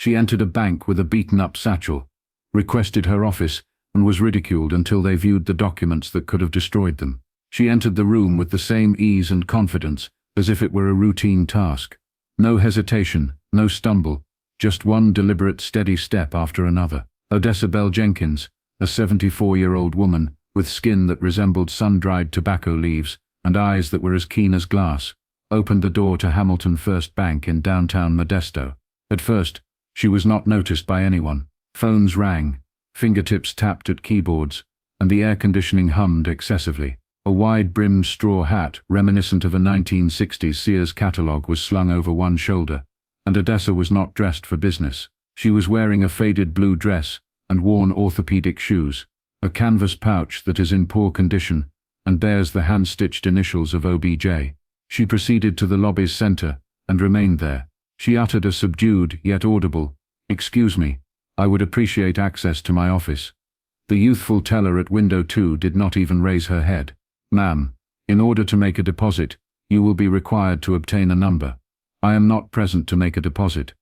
She entered a bank with a beaten-up satchel, requested her office, and was ridiculed until they viewed the documents that could have destroyed them. She entered the room with the same ease and confidence, as if it were a routine task. No hesitation, no stumble, just one deliberate steady step after another. Odessa Belle Jenkins, a 74-year-old woman, with skin that resembled sun-dried tobacco leaves and eyes that were as keen as glass, opened the door to Hamilton First Bank in downtown Modesto. At first, she was not noticed by anyone. Phones rang, fingertips tapped at keyboards, and the air conditioning hummed excessively. A wide-brimmed straw hat, reminiscent of a 1960s Sears catalog, was slung over one shoulder, and Odessa was not dressed for business. She was wearing a faded blue dress and worn orthopedic shoes, a canvas pouch that is in poor condition and bears the hand-stitched initials of OBJ. She proceeded to the lobby's center and remained there. She uttered a subdued yet audible, "Excuse me, I would appreciate access to my office." The youthful teller at window 2 did not even raise her head. "Ma'am, in order to make a deposit, you will be required to obtain a number. I am not present to make a deposit."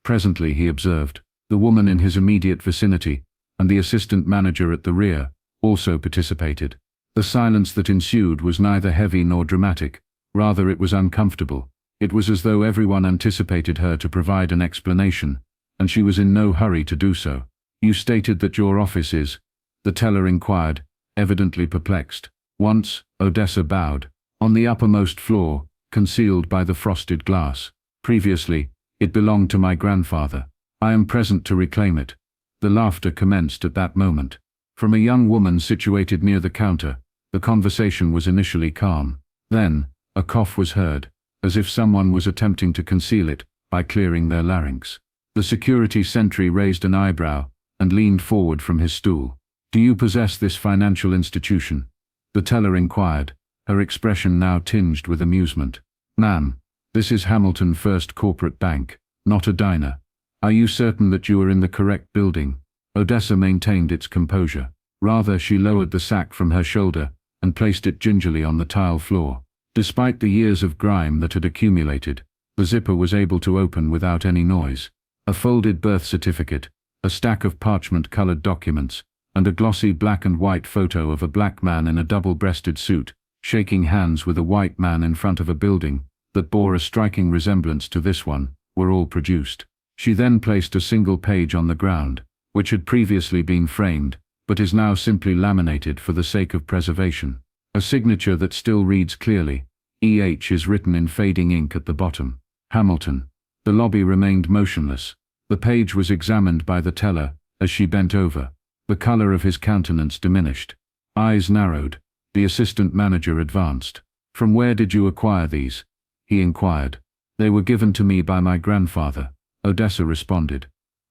Presently, he observed, the woman in his immediate vicinity and the assistant manager at the rear also participated. The silence that ensued was neither heavy nor dramatic, rather it was uncomfortable. It was as though everyone anticipated her to provide an explanation, and she was in no hurry to do so. "You stated that your office is?" the teller inquired, evidently perplexed. Once, Odessa bowed. "On the uppermost floor, concealed by the frosted glass. Previously, it belonged to my grandfather. I am present to reclaim it." The laughter commenced at that moment. From a young woman situated near the counter, the conversation was initially calm. Then, a cough was heard, as if someone was attempting to conceal it by clearing their larynx. The security sentry raised an eyebrow and leaned forward from his stool. "Do you possess this financial institution?" the teller inquired, her expression now tinged with amusement. "Ma'am, this is Hamilton First Corporate Bank, not a diner. Are you certain that you are in the correct building?" Odessa maintained its composure. Rather, she lowered the sack from her shoulder and placed it gingerly on the tile floor. Despite the years of grime that had accumulated, the zipper was able to open without any noise. A folded birth certificate, a stack of parchment-colored documents, and a glossy black and white photo of a black man in a double-breasted suit, shaking hands with a white man in front of a building that bore a striking resemblance to this one, were all produced. She then placed a single page on the ground, which had previously been framed, but is now simply laminated for the sake of preservation. A signature that still reads clearly, "EH" is written in fading ink at the bottom. Hamilton. The lobby remained motionless. The page was examined by the teller as she bent over. The color of his countenance diminished. Eyes narrowed. The assistant manager advanced. "From where did you acquire these?" he inquired. "They were given to me by my grandfather," Odessa responded.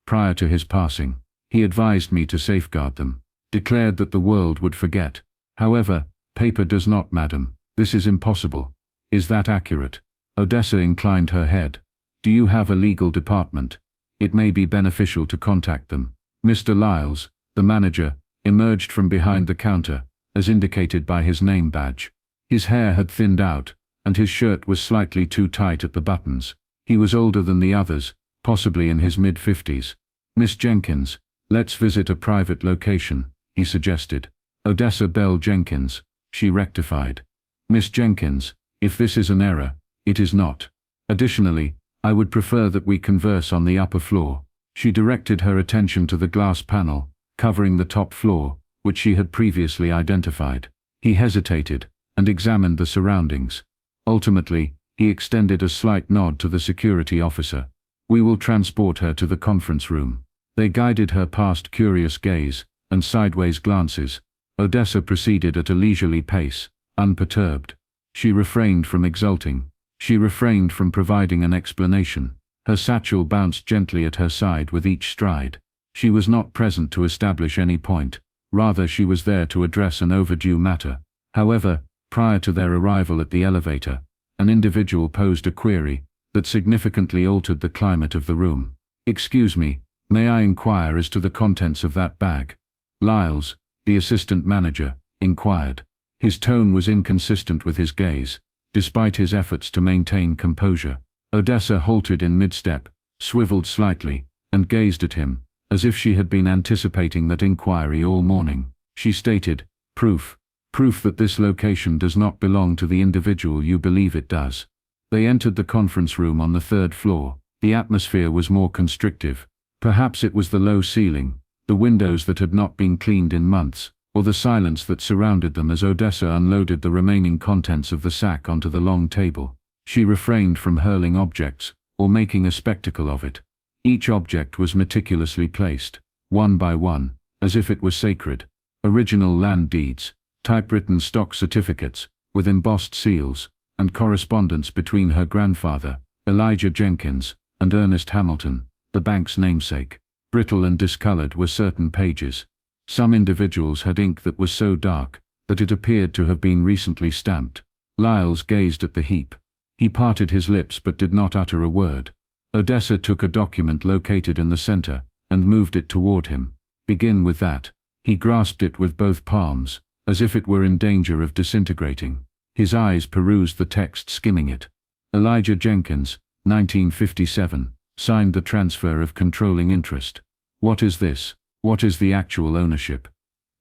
"Prior to his passing, he advised me to safeguard them, declared that the world would forget. However, paper does not, madam. This is impossible." "Is that accurate?" Odessa inclined her head. "Do you have a legal department? It may be beneficial to contact them." Mr. Lyles, the manager, emerged from behind the counter, as indicated by his name badge. His hair had thinned out, and his shirt was slightly too tight at the buttons. He was older than the others, possibly in his mid-50s. "Miss Jenkins, let's visit a private location," he suggested. "Odessa Belle Jenkins," she rectified. "Miss Jenkins, if this is an error, it is not. Additionally, I would prefer that we converse on the upper floor." She directed her attention to the glass panel, covering the top floor, which she had previously identified. He hesitated, and examined the surroundings. Ultimately, he extended a slight nod to the security officer. "We will transport her to the conference room." They guided her past curious gaze and sideways glances. Odessa proceeded at a leisurely pace, unperturbed. She refrained from exulting. She refrained from providing an explanation. Her satchel bounced gently at her side with each stride. She was not present to establish any point. Rather, she was there to address an overdue matter. However, prior to their arrival at the elevator, an individual posed a query that significantly altered the climate of the room. "Excuse me, may I inquire as to the contents of that bag?" Lyles, the assistant manager, inquired. His tone was inconsistent with his gaze, despite his efforts to maintain composure. Odessa halted in mid-step, swiveled slightly, and gazed at him, as if she had been anticipating that inquiry all morning. She stated, "Proof. Proof that this location does not belong to the individual you believe it does." They entered the conference room on the 3rd floor. The atmosphere was more constrictive. Perhaps it was the low ceiling, the windows that had not been cleaned in months, or the silence that surrounded them as Odessa unloaded the remaining contents of the sack onto the long table. She refrained from hurling objects, or making a spectacle of it. Each object was meticulously placed, one by one, as if it was sacred. Original land deeds, typewritten stock certificates, with embossed seals, and correspondence between her grandfather, Elijah Jenkins, and Ernest Hamilton, the bank's namesake. Brittle and discolored were certain pages. Some individuals had ink that was so dark that it appeared to have been recently stamped. Lyles gazed at the heap. He parted his lips but did not utter a word. Odessa took a document located in the center and moved it toward him. "Begin with that." He grasped it with both palms, as if it were in danger of disintegrating. His eyes perused the text, skimming it. Elijah Jenkins, 1957, signed the transfer of controlling interest. "What is this? What is the actual ownership?"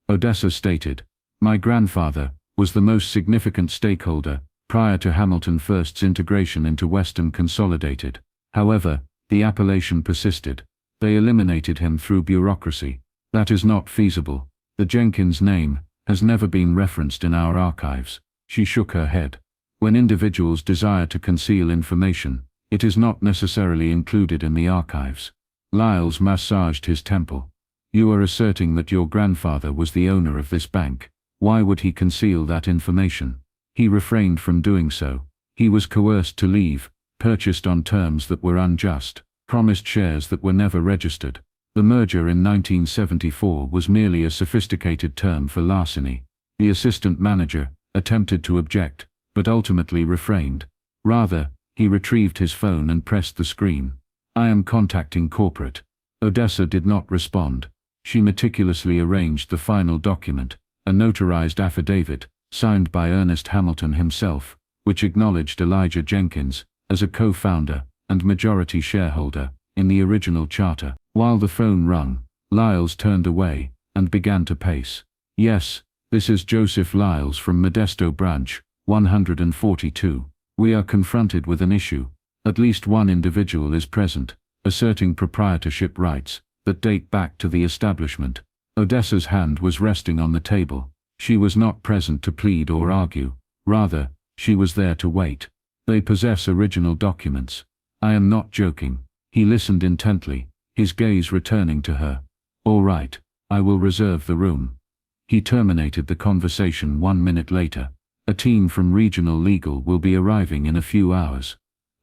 Odessa stated, "My grandfather was the most significant stakeholder prior to Hamilton First's integration into Western Consolidated. However, the appellation persisted. They eliminated him through bureaucracy. That is not feasible. The Jenkins name has never been referenced in our archives." She shook her head. "When individuals desire to conceal information, it is not necessarily included in the archives." Lyles massaged his temple. "You are asserting that your grandfather was the owner of this bank. Why would he conceal that information?" "He refrained from doing so. He was coerced to leave, purchased on terms that were unjust, promised shares that were never registered. The merger in 1974 was merely a sophisticated term for larceny." The assistant manager attempted to object, but ultimately refrained. Rather, he retrieved his phone and pressed the screen. "I am contacting corporate." Odessa did not respond. She meticulously arranged the final document, a notarized affidavit, signed by Ernest Hamilton himself, which acknowledged Elijah Jenkins as a co-founder and majority shareholder in the original charter. While the phone rung, Lyles turned away and began to pace. "Yes, this is Joseph Lyles from Modesto Branch, 142. We are confronted with an issue. At least one individual is present, asserting proprietorship rights that date back to the establishment." Odessa's hand was resting on the table. She was not present to plead or argue. Rather, she was there to wait. "They possess original documents. I am not joking." He listened intently, his gaze returning to her. "All right, I will reserve the room." He terminated the conversation 1 minute later. "A team from Regional Legal will be arriving in a few hours."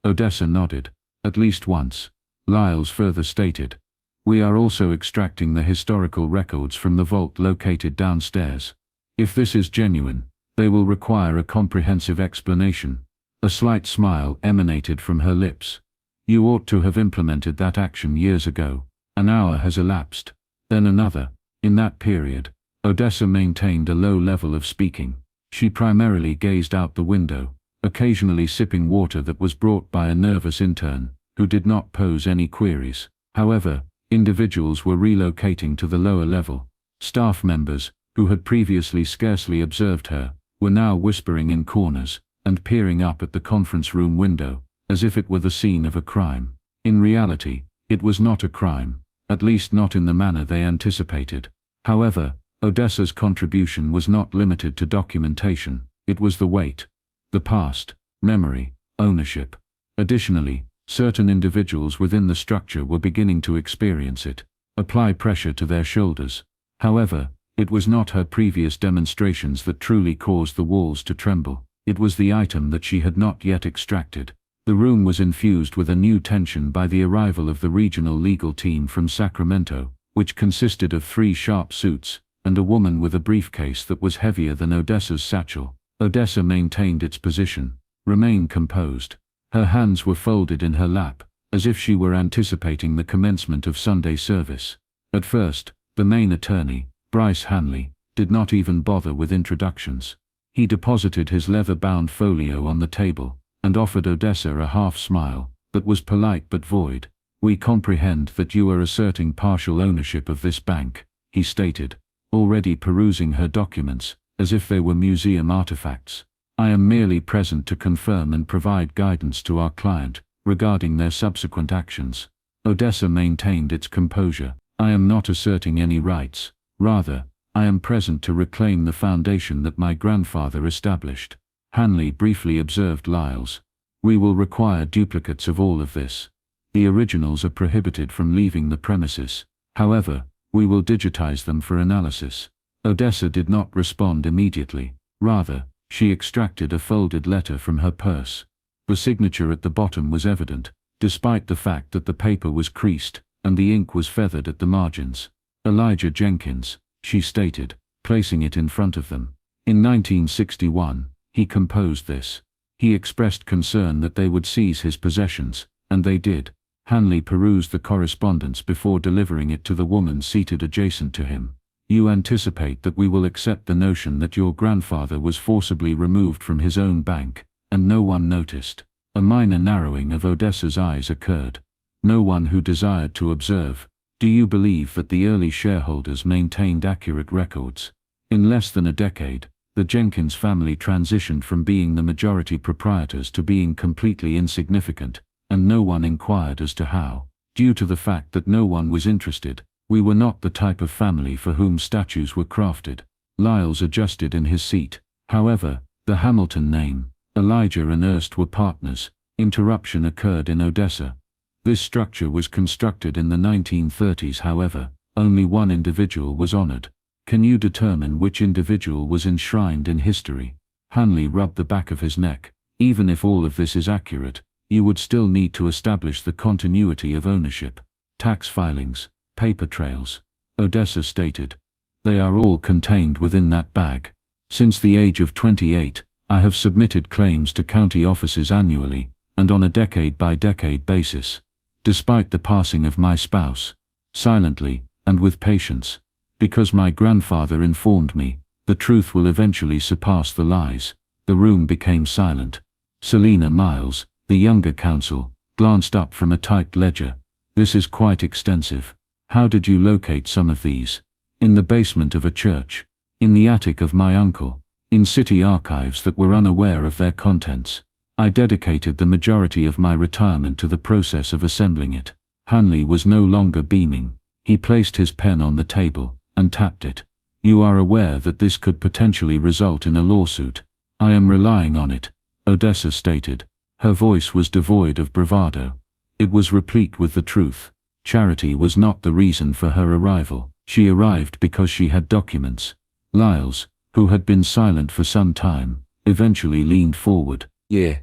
Odessa nodded. "At least once." Lyles further stated, "We are also extracting the historical records from the vault located downstairs. If this is genuine, they will require a comprehensive explanation." A slight smile emanated from her lips. "You ought to have implemented that action years ago. An hour has elapsed. Then another. In that period, Odessa maintained a low level of speaking. She primarily gazed out the window, occasionally sipping water that was brought by a nervous intern, who did not pose any queries. However, individuals were relocating to the lower level. Staff members, who had previously scarcely observed her, were now whispering in corners and peering up at the conference room window, as if it were the scene of a crime. In reality, it was not a crime, at least not in the manner they anticipated. However, Odessa's contribution was not limited to documentation. It was the weight, the past, memory, ownership. Additionally, certain individuals within the structure were beginning to experience it, apply pressure to their shoulders. However, it was not her previous demonstrations that truly caused the walls to tremble. It was the item that she had not yet extracted. The room was infused with a new tension by the arrival of the regional legal team from Sacramento, which consisted of 3 sharp suits and a woman with a briefcase that was heavier than Odessa's satchel. Odessa maintained its position, remained composed. Her hands were folded in her lap, as if she were anticipating the commencement of Sunday service. At first, the main attorney, Bryce Hanley, did not even bother with introductions. He deposited his leather-bound folio on the table and offered Odessa a half-smile that was polite but void. "We comprehend that you are asserting partial ownership of this bank," he stated, already perusing her documents, as if they were museum artifacts. "I am merely present to confirm and provide guidance to our client regarding their subsequent actions." Odessa maintained its composure. "I am not asserting any rights. Rather, I am present to reclaim the foundation that my grandfather established." Hanley briefly observed Lyles. "We will require duplicates of all of this. The originals are prohibited from leaving the premises. However, we will digitize them for analysis." Odessa did not respond immediately. Rather, she extracted a folded letter from her purse. The signature at the bottom was evident, despite the fact that the paper was creased and the ink was feathered at the margins. "Elijah Jenkins," she stated, placing it in front of them. "In 1961, he composed this. He expressed concern that they would seize his possessions, and they did." Hanley perused the correspondence before delivering it to the woman seated adjacent to him. "You anticipate that we will accept the notion that your grandfather was forcibly removed from his own bank, and no one noticed." A minor narrowing of Odessa's eyes occurred. "No one who desired to observe. Do you believe that the early shareholders maintained accurate records? In less than a decade, the Jenkins family transitioned from being the majority proprietors to being completely insignificant, and no one inquired as to how. Due to the fact that no one was interested, we were not the type of family for whom statues were crafted." Lyles adjusted in his seat. "However, the Hamilton name, Elijah and Erst were partners." Interruption occurred in Odessa. "This structure was constructed in the 1930s. However, only one individual was honored. Can you determine which individual was enshrined in history?" Hanley rubbed the back of his neck. "Even if all of this is accurate, you would still need to establish the continuity of ownership. Tax filings, paper trails," Odessa stated. "They are all contained within that bag. Since the age of 28, I have submitted claims to county offices annually, and on a decade-by-decade basis. Despite the passing of my spouse, silently, and with patience, because my grandfather informed me, the truth will eventually surpass the lies." The room became silent. Selina Miles, the younger counsel, glanced up from a typed ledger. "This is quite extensive. How did you locate some of these?" "In the basement of a church. In the attic of my uncle. In city archives that were unaware of their contents. I dedicated the majority of my retirement to the process of assembling it." Hanley was no longer beaming. He placed his pen on the table and tapped it. "You are aware that this could potentially result in a lawsuit?" "I am relying on it," Odessa stated. Her voice was devoid of bravado. It was replete with the truth. Charity was not the reason for her arrival. She arrived because she had documents. Lyles, who had been silent for some time, eventually leaned forward. "Yeah.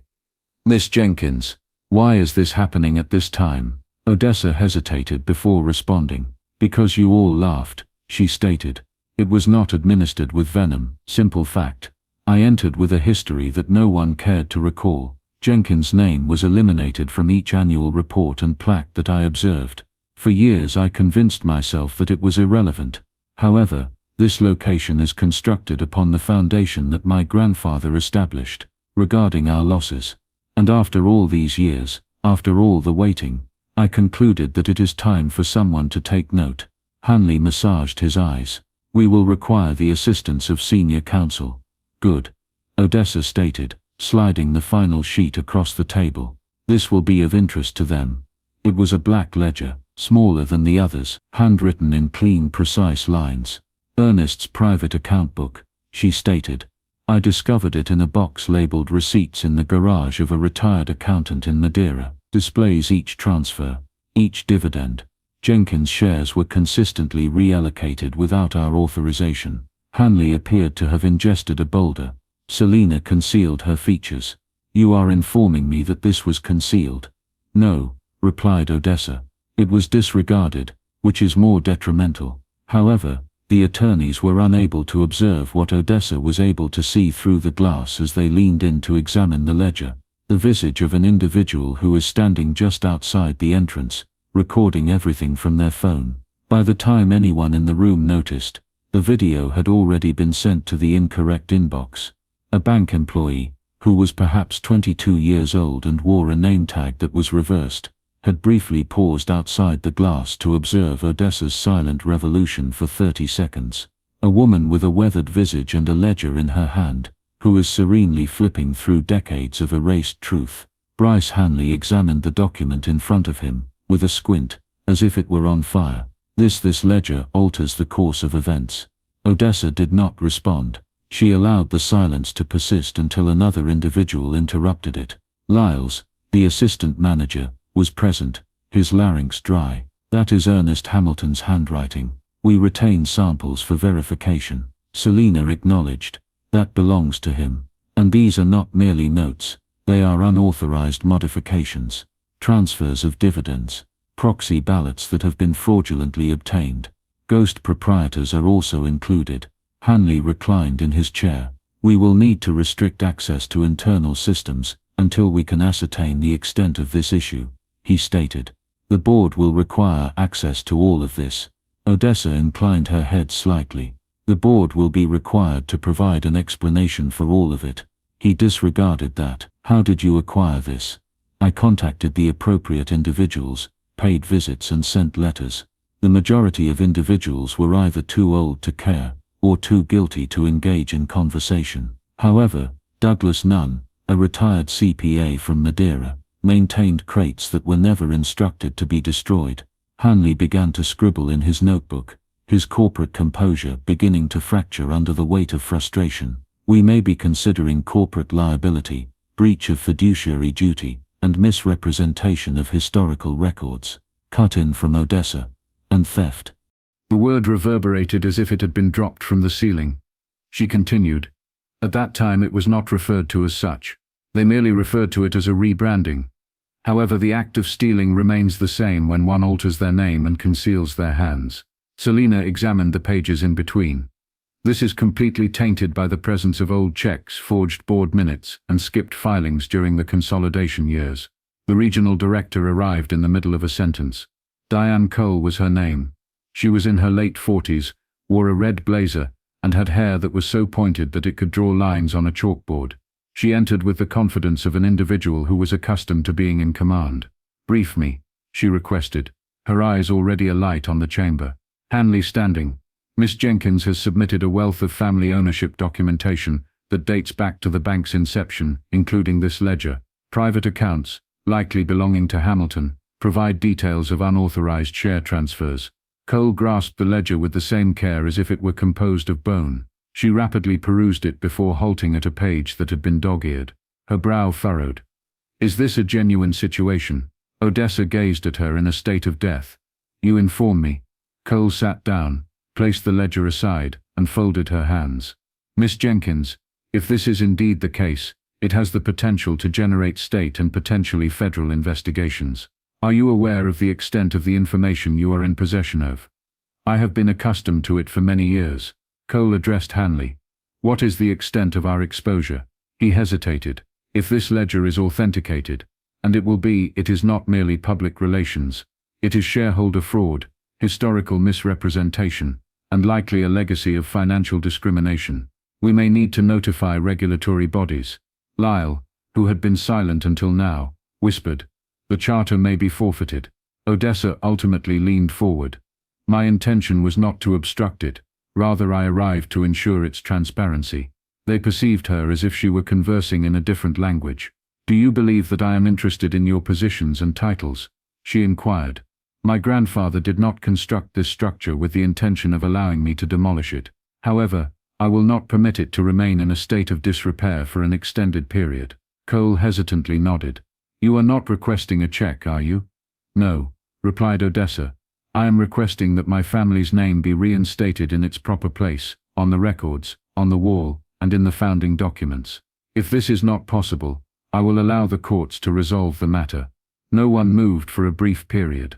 Miss Jenkins, why is this happening at this time?" Odessa hesitated before responding. "Because you all laughed," she stated. "It was not administered with venom. Simple fact. I entered with a history that no one cared to recall. Jenkins' name was eliminated from each annual report and plaque that I observed. For years I convinced myself that it was irrelevant. However, this location is constructed upon the foundation that my grandfather established, regarding our losses. And after all these years, after all the waiting, I concluded that it is time for someone to take note." Hanley massaged his eyes. "We will require the assistance of senior counsel." "Good," Odessa stated, sliding the final sheet across the table. "This will be of interest to them." It was a black ledger, smaller than the others, handwritten in clean, precise lines. "Ernest's private account book," she stated. "I discovered it in a box labeled Receipts in the garage of a retired accountant in Madeira. Displays each transfer, each dividend. Jenkins' shares were consistently reallocated without our authorization." Hanley appeared to have ingested a boulder. Selina concealed her features. "You are informing me that this was concealed?" "No," replied Odessa. "It was disregarded, which is more detrimental." However, the attorneys were unable to observe what Odessa was able to see through the glass as they leaned in to examine the ledger. The visage of an individual who is standing just outside the entrance, recording everything from their phone. By the time anyone in the room noticed, the video had already been sent to the incorrect inbox. A bank employee, who was perhaps 22 years old and wore a name tag that was reversed, had briefly paused outside the glass to observe Odessa's silent revolution for 30 seconds. A woman with a weathered visage and a ledger in her hand, who was serenely flipping through decades of erased truth. Bryce Hanley examined the document in front of him, with a squint, as if it were on fire. This ledger alters the course of events. Odessa did not respond. She allowed the silence to persist until another individual interrupted it. Lyles, the assistant manager, was present, his larynx dry. That is Ernest Hamilton's handwriting. We retain samples for verification. Selina acknowledged. That belongs to him. And these are not merely notes. They are unauthorized modifications. Transfers of dividends. Proxy ballots that have been fraudulently obtained. Ghost proprietors are also included. Hanley reclined in his chair. We will need to restrict access to internal systems until we can ascertain the extent of this issue, he stated. The board will require access to all of this. Odessa inclined her head slightly. The board will be required to provide an explanation for all of it. He disregarded that. How did you acquire this? I contacted the appropriate individuals, paid visits and sent letters. The majority of individuals were either too old to care, or too guilty to engage in conversation. However, Douglas Nunn, a retired CPA from Madeira, maintained crates that were never instructed to be destroyed. Hanley began to scribble in his notebook, his corporate composure beginning to fracture under the weight of frustration. We may be considering corporate liability, breach of fiduciary duty, and misrepresentation of historical records. Cut in from Odessa. And theft. The word reverberated as if it had been dropped from the ceiling. She continued. At that time it was not referred to as such. They merely referred to it as a rebranding. However, the act of stealing remains the same when one alters their name and conceals their hands. Selina examined the pages in between. This is completely tainted by the presence of old checks, forged board minutes, and skipped filings during the consolidation years. The regional director arrived in the middle of a sentence. Diane Cole was her name. She was in her late 40s, wore a red blazer, and had hair that was so pointed that it could draw lines on a chalkboard. She entered with the confidence of an individual who was accustomed to being in command. Brief me, she requested, her eyes already alight on the chamber. Hanley standing. Miss Jenkins has submitted a wealth of family ownership documentation that dates back to the bank's inception, including this ledger. Private accounts, likely belonging to Hamilton, provide details of unauthorized share transfers. Cole grasped the ledger with the same care as if it were composed of bone. She rapidly perused it before halting at a page that had been dog-eared. Her brow furrowed. Is this a genuine situation? Odessa gazed at her in a state of death. You inform me. Cole sat down, placed the ledger aside, and folded her hands. Miss Jenkins, if this is indeed the case, it has the potential to generate state and potentially federal investigations. Are you aware of the extent of the information you are in possession of? I have been accustomed to it for many years. Cole addressed Hanley. What is the extent of our exposure? He hesitated. If this ledger is authenticated, and it will be, it is not merely public relations. It is shareholder fraud, historical misrepresentation, and likely a legacy of financial discrimination. We may need to notify regulatory bodies. Lyle, who had been silent until now, whispered. The charter may be forfeited. Odessa ultimately leaned forward. My intention was not to obstruct it, rather I arrived to ensure its transparency. They perceived her as if she were conversing in a different language. Do you believe that I am interested in your positions and titles? She inquired. My grandfather did not construct this structure with the intention of allowing me to demolish it. However, I will not permit it to remain in a state of disrepair for an extended period. Cole hesitantly nodded. You are not requesting a check, are you? No, replied Odessa. I am requesting that my family's name be reinstated in its proper place, on the records, on the wall, and in the founding documents. If this is not possible, I will allow the courts to resolve the matter. No one moved for a brief period.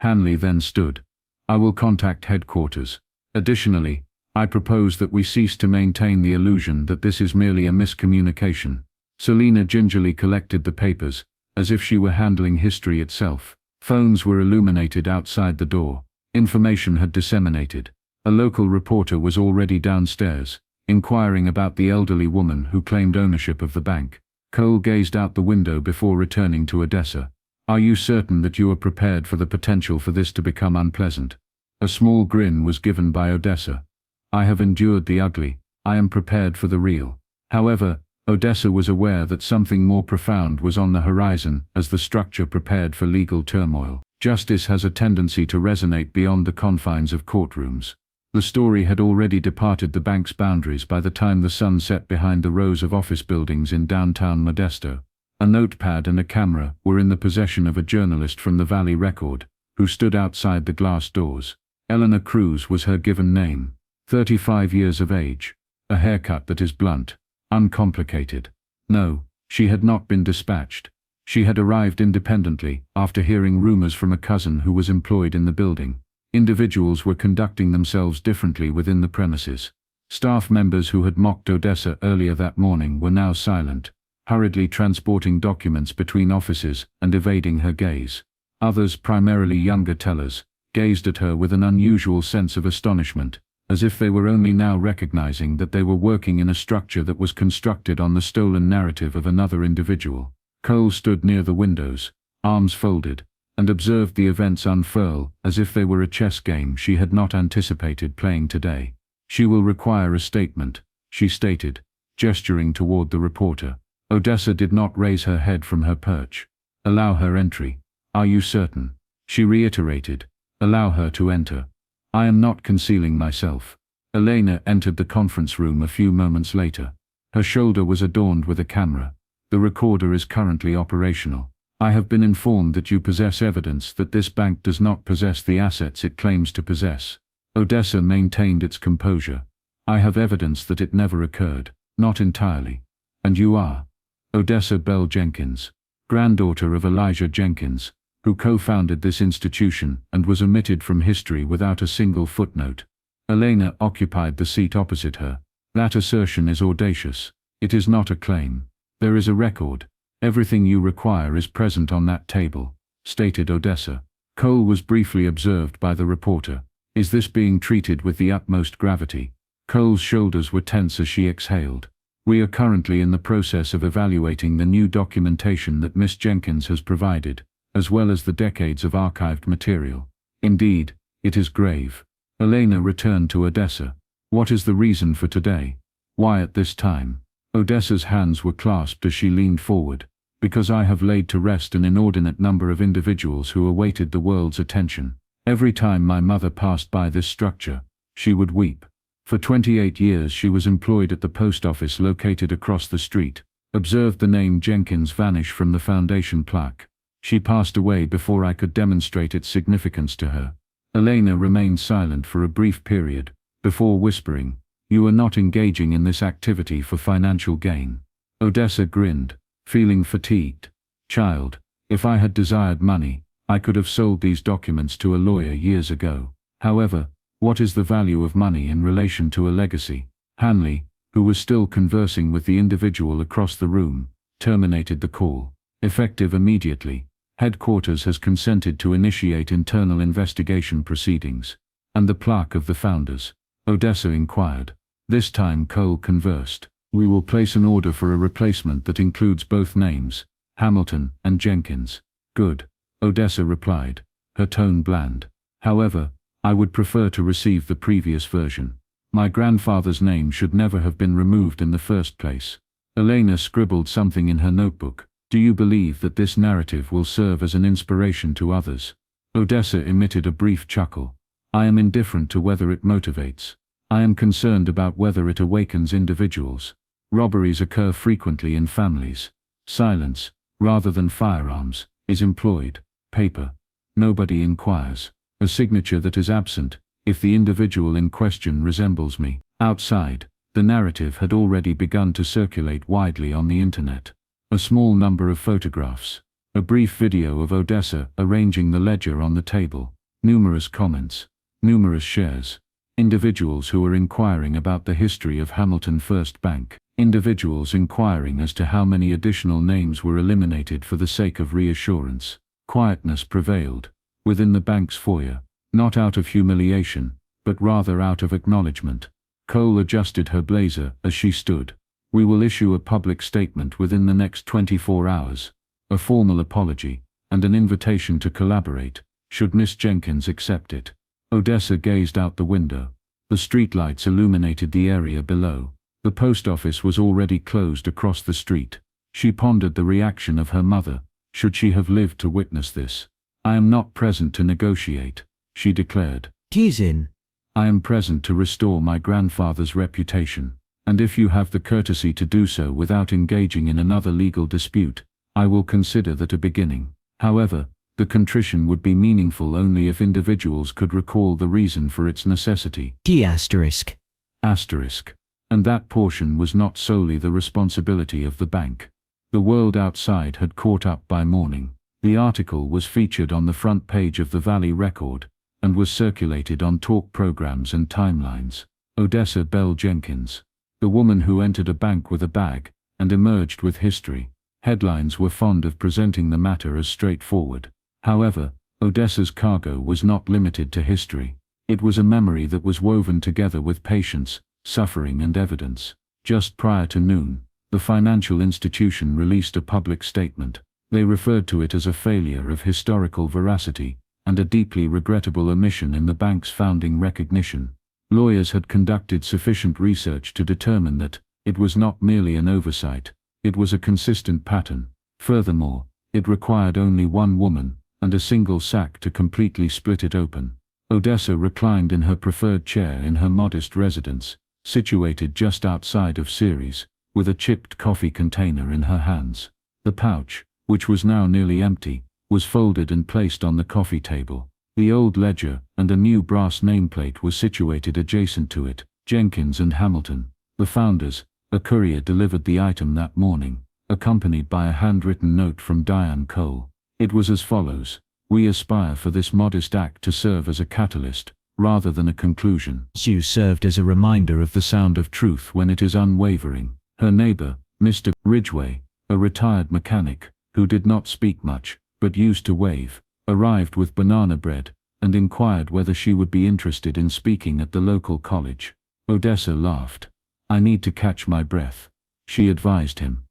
Hanley then stood. I will contact headquarters. Additionally, I propose that we cease to maintain the illusion that this is merely a miscommunication. Selina gingerly collected the papers, as if she were handling history itself. Phones were illuminated outside the door. Information had disseminated. A local reporter was already downstairs, inquiring about the elderly woman who claimed ownership of the bank. Cole gazed out the window before returning to Odessa. Are you certain that you are prepared for the potential for this to become unpleasant? A small grin was given by Odessa. I have endured the ugly. I am prepared for the real. However, Odessa was aware that something more profound was on the horizon as the structure prepared for legal turmoil. Justice has a tendency to resonate beyond the confines of courtrooms. The story had already departed the bank's boundaries by the time the sun set behind the rows of office buildings in downtown Modesto. A notepad and a camera were in the possession of a journalist from the Valley Record, who stood outside the glass doors. Eleanor Cruz was her given name. 35 years of age. A haircut that is blunt, uncomplicated. No, she had not been dispatched. She had arrived independently, after hearing rumors from a cousin who was employed in the building. Individuals were conducting themselves differently within the premises. Staff members who had mocked Odessa earlier that morning were now silent, hurriedly transporting documents between offices and evading her gaze. Others, primarily younger tellers, gazed at her with an unusual sense of astonishment, as if they were only now recognizing that they were working in a structure that was constructed on the stolen narrative of another individual. Cole stood near the windows, arms folded, and observed the events unfurl as if they were a chess game she had not anticipated playing today. She will require a statement, she stated, gesturing toward the reporter. Odessa did not raise her head from her perch. Allow her entry. Are you certain? She reiterated. Allow her to enter. I am not concealing myself. Elena entered the conference room a few moments later. Her shoulder was adorned with a camera. The recorder is currently operational. I have been informed that you possess evidence that this bank does not possess the assets it claims to possess. Odessa maintained its composure. I have evidence that it never occurred. Not entirely. And you are? Odessa Belle Jenkins, granddaughter of Elijah Jenkins, who co-founded this institution and was omitted from history without a single footnote. Elena occupied the seat opposite her. That assertion is audacious. It is not a claim. There is a record. Everything you require is present on that table, stated Odessa. Cole was briefly observed by the reporter. Is this being treated with the utmost gravity? Cole's shoulders were tense as she exhaled. We are currently in the process of evaluating the new documentation that Miss Jenkins has provided, as well as the decades of archived material. Indeed, it is grave. Elena returned to Odessa. What is the reason for today? Why at this time? Odessa's hands were clasped as she leaned forward. Because I have laid to rest an inordinate number of individuals who awaited the world's attention. Every time my mother passed by this structure, she would weep. For 28 years she was employed at the post office located across the street. Observed the name Jenkins vanish from the foundation plaque. She passed away before I could demonstrate its significance to her. Elena remained silent for a brief period, before whispering, "You are not engaging in this activity for financial gain." Odessa grinned, feeling fatigued. "Child, if I had desired money, I could have sold these documents to a lawyer years ago. However, what is the value of money in relation to a legacy?" Hanley, who was still conversing with the individual across the room, terminated the call. Effective immediately, headquarters has consented to initiate internal investigation proceedings. And the plaque of the founders? Odessa inquired. This time Cole conversed. We will place an order for a replacement that includes both names, Hamilton and Jenkins. Good, Odessa replied, her tone bland. However, I would prefer to receive the previous version. My grandfather's name should never have been removed in the first place. Elena scribbled something in her notebook. Do you believe that this narrative will serve as an inspiration to others? Odessa emitted a brief chuckle. I am indifferent to whether it motivates. I am concerned about whether it awakens individuals. Robberies occur frequently in families. Silence, rather than firearms, is employed. Paper. Nobody inquires. A signature that is absent, if the individual in question resembles me. Outside, the narrative had already begun to circulate widely on the internet. A small number of photographs. A brief video of Odessa arranging the ledger on the table. Numerous comments. Numerous shares. Individuals who were inquiring about the history of Hamilton First Bank. Individuals inquiring as to how many additional names were eliminated for the sake of reassurance. Quietness prevailed within the bank's foyer, not out of humiliation, but rather out of acknowledgement. Cole adjusted her blazer as she stood. We will issue a public statement within the next 24 hours. A formal apology, and an invitation to collaborate, should Miss Jenkins accept it. Odessa gazed out the window. The streetlights illuminated the area below. The post office was already closed across the street. She pondered the reaction of her mother, should she have lived to witness this. "I am not present to negotiate," she declared. "He's in." "I am present to restore my grandfather's reputation, and if you have the courtesy to do so without engaging in another legal dispute, I will consider that a beginning. However, the contrition would be meaningful only if individuals could recall the reason for its necessity." D asterisk. Asterisk. And that portion was not solely the responsibility of the bank. The world outside had caught up by morning. The article was featured on the front page of the Valley Record, and was circulated on talk programs and timelines. Odessa Belle Jenkins, the woman who entered a bank with a bag, and emerged with history. Headlines were fond of presenting the matter as straightforward. However, Odessa's cargo was not limited to history. It was a memory that was woven together with patience, suffering and evidence. Just prior to noon, the financial institution released a public statement. They referred to it as a failure of historical veracity, and a deeply regrettable omission in the bank's founding recognition. Lawyers had conducted sufficient research to determine that it was not merely an oversight, it was a consistent pattern. Furthermore, it required only one woman, and a single sack to completely split it open. Odessa reclined in her preferred chair in her modest residence, situated just outside of Ceres, with a chipped coffee container in her hands. The pouch, which was now nearly empty, was folded and placed on the coffee table. The old ledger and a new brass nameplate was situated adjacent to it. Jenkins and Hamilton, the founders. A courier delivered the item that morning, accompanied by a handwritten note from Diane Cole. It was as follows: "We aspire for this modest act to serve as a catalyst, rather than a conclusion. You served as a reminder of the sound of truth when it is unwavering." Her neighbor, Mr. Ridgway, a retired mechanic, who did not speak much, but used to wave, arrived with banana bread, and inquired whether she would be interested in speaking at the local college. Odessa laughed. "I need to catch my breath," she advised him.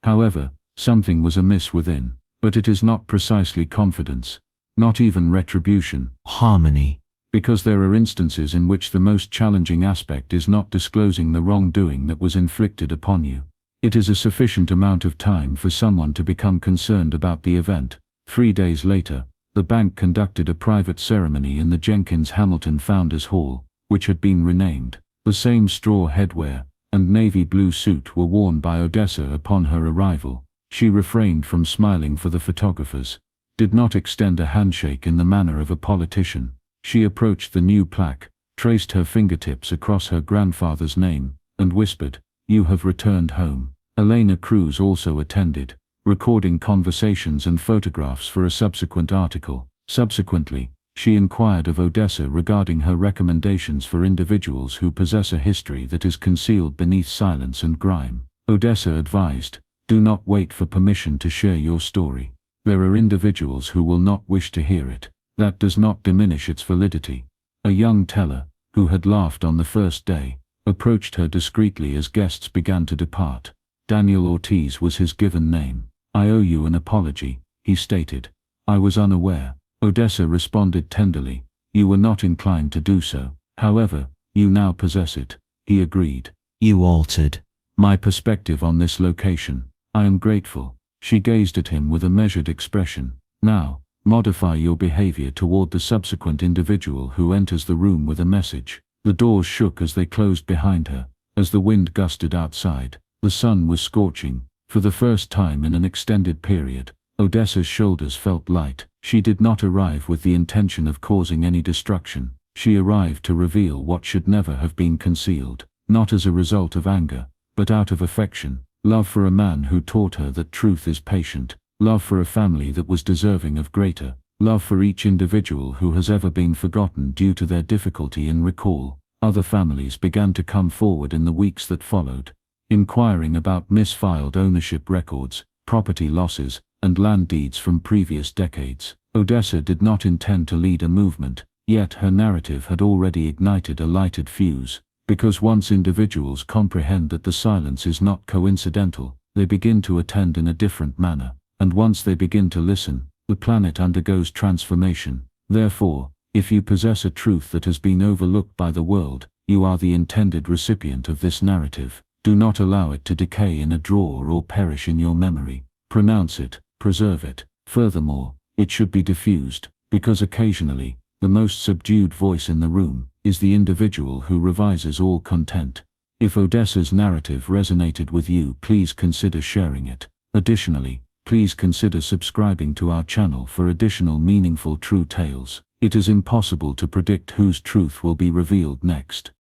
However, something was amiss within. "But it is not precisely confidence, not even retribution. Harmony. Because there are instances in which the most challenging aspect is not disclosing the wrongdoing that was inflicted upon you. It is a sufficient amount of time for someone to become concerned about the event." 3 days later, the bank conducted a private ceremony in the Jenkins-Hamilton Founders Hall, which had been renamed. The same straw headwear and navy blue suit were worn by Odessa upon her arrival. She refrained from smiling for the photographers, did not extend a handshake in the manner of a politician. She approached the new plaque, traced her fingertips across her grandfather's name, and whispered, "You have returned home." Elena Cruz also attended, recording conversations and photographs for a subsequent article. Subsequently, she inquired of Odessa regarding her recommendations for individuals who possess a history that is concealed beneath silence and grime. Odessa advised, "Do not wait for permission to share your story. There are individuals who will not wish to hear it. That does not diminish its validity." A young teller, who had laughed on the first day, approached her discreetly as guests began to depart. Daniel Ortiz was his given name. "I owe you an apology," he stated. "I was unaware." Odessa responded tenderly, "You were not inclined to do so. However, you now possess it." He agreed. "You altered my perspective on this location. I am grateful." She gazed at him with a measured expression. "Now, modify your behavior toward the subsequent individual who enters the room with a message." The doors shook as they closed behind her, as the wind gusted outside. The sun was scorching. For the first time in an extended period, Odessa's shoulders felt light. She did not arrive with the intention of causing any destruction. She arrived to reveal what should never have been concealed, not as a result of anger, but out of affection. Love for a man who taught her that truth is patient. Love for a family that was deserving of greater. Love for each individual who has ever been forgotten due to their difficulty in recall. Other families began to come forward in the weeks that followed, inquiring about misfiled ownership records, property losses, and land deeds from previous decades. Odessa did not intend to lead a movement, yet her narrative had already ignited a lighted fuse. Because once individuals comprehend that the silence is not coincidental, they begin to attend in a different manner. And once they begin to listen, the planet undergoes transformation. Therefore, if you possess a truth that has been overlooked by the world, you are the intended recipient of this narrative. Do not allow it to decay in a drawer or perish in your memory. Pronounce it, preserve it. Furthermore, it should be diffused, because occasionally, the most subdued voice in the room is the individual who revises all content. If Odessa's narrative resonated with you, please consider sharing it. Additionally, please consider subscribing to our channel for additional meaningful true tales. It is impossible to predict whose truth will be revealed next.